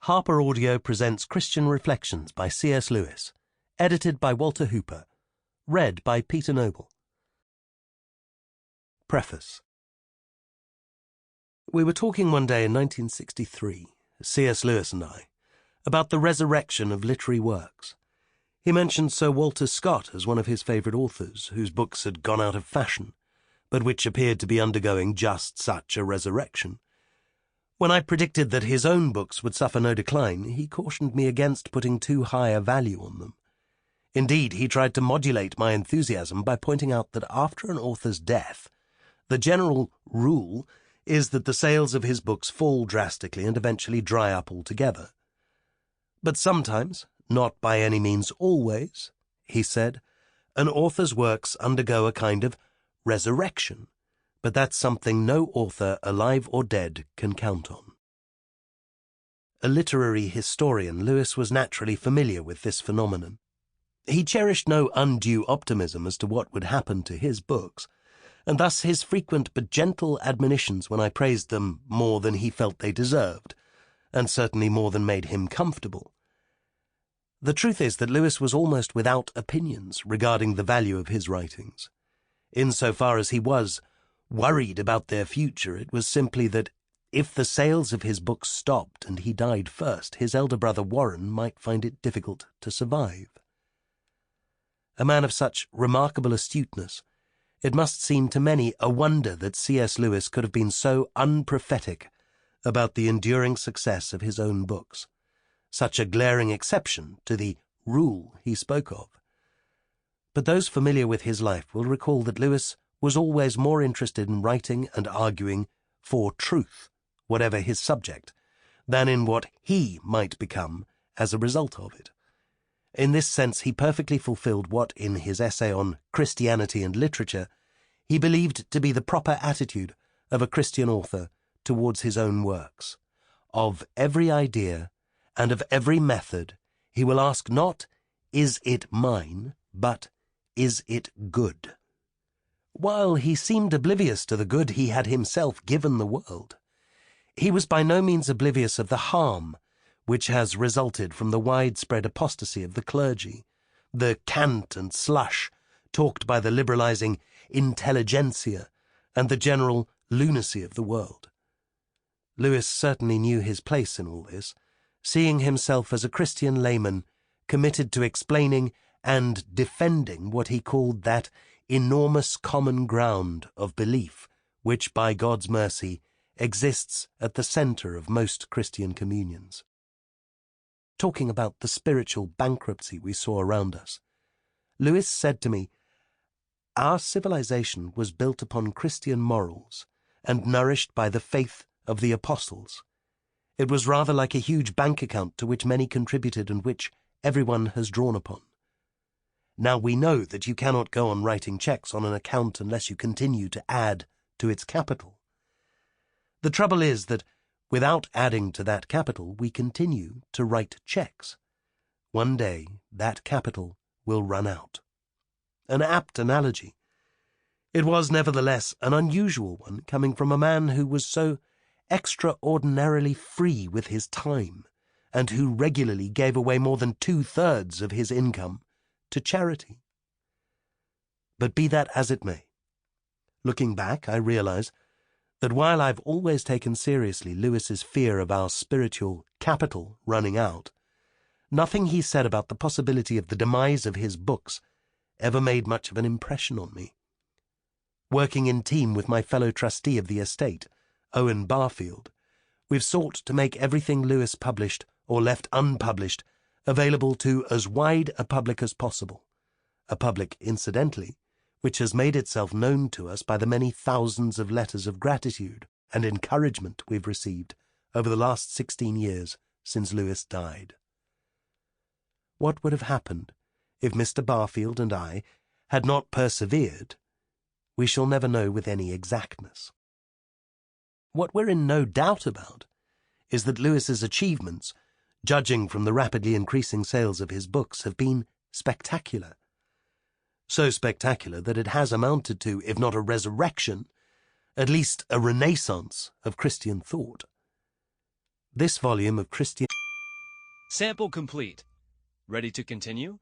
Harper Audio presents Christian Reflections by C.S. Lewis, edited by Walter Hooper, read by Peter Noble. Preface. We were talking one day in 1963, C.S. Lewis and I, about the resurrection of literary works. He mentioned Sir Walter Scott as one of his favourite authors, whose books had gone out of fashion, but which appeared to be undergoing just such a resurrection. When I predicted that his own books would suffer no decline, he cautioned me against putting too high a value on them. Indeed, he tried to modulate my enthusiasm by pointing out that after an author's death, the general rule is that the sales of his books fall drastically and eventually dry up altogether. But sometimes, not by any means always, he said, an author's works undergo a kind of resurrection, but that's something no author, alive or dead, can count on. A literary historian, Lewis was naturally familiar with this phenomenon. He cherished no undue optimism as to what would happen to his books, and thus his frequent but gentle admonitions when I praised them more than he felt they deserved, and certainly more than made him comfortable. The truth is that Lewis was almost without opinions regarding the value of his writings. Insofar as he was worried about their future, it was simply that if the sales of his books stopped and he died first, his elder brother Warren might find it difficult to survive. A man of such remarkable astuteness, it must seem to many a wonder that C.S. Lewis could have been so unprophetic about the enduring success of his own books, such a glaring exception to the rule he spoke of. But those familiar with his life will recall that Lewis was always more interested in writing and arguing for truth, whatever his subject, than in what he might become as a result of it. In this sense, he perfectly fulfilled what, in his essay on Christianity and Literature, he believed to be the proper attitude of a Christian author towards his own works. Of every idea and of every method, he will ask not, "Is it mine?" but, "Is it good?" While he seemed oblivious to the good he had himself given the world, he was by no means oblivious of the harm which has resulted from the widespread apostasy of the clergy, the cant and slush talked by the liberalizing intelligentsia, and the general lunacy of the world. Lewis certainly knew his place in all this, seeing himself as a Christian layman committed to explaining and defending what he called that enormous common ground of belief which, by God's mercy, exists at the center of most Christian communions. Talking about the spiritual bankruptcy we saw around us, Lewis said to me, "Our civilization was built upon Christian morals and nourished by the faith of the apostles. It was rather like a huge bank account to which many contributed and which everyone has drawn upon. Now we know that you cannot go on writing checks on an account unless you continue to add to its capital. The trouble is that without adding to that capital, we continue to write checks. One day that capital will run out." An apt analogy. It was nevertheless an unusual one, coming from a man who was so extraordinarily free with his time, and who regularly gave away more than 2/3 of his income to charity. But be that as it may, looking back, I realize that while I've always taken seriously Lewis's fear of our spiritual capital running out, nothing he said about the possibility of the demise of his books ever made much of an impression on me. Working in team with my fellow trustee of the estate, Owen Barfield, we've sought to make everything Lewis published or left unpublished available to as wide a public as possible, a public, incidentally, which has made itself known to us by the many thousands of letters of gratitude and encouragement we've received over the last 16 years since Lewis died. What would have happened if Mr. Barfield and I had not persevered, we shall never know with any exactness. What we're in no doubt about is that Lewis's achievements, judging from the rapidly increasing sales of his books, have been spectacular. So spectacular that it has amounted to, if not a resurrection, at least a renaissance of Christian thought. This volume of Christian Sample complete. Ready to continue?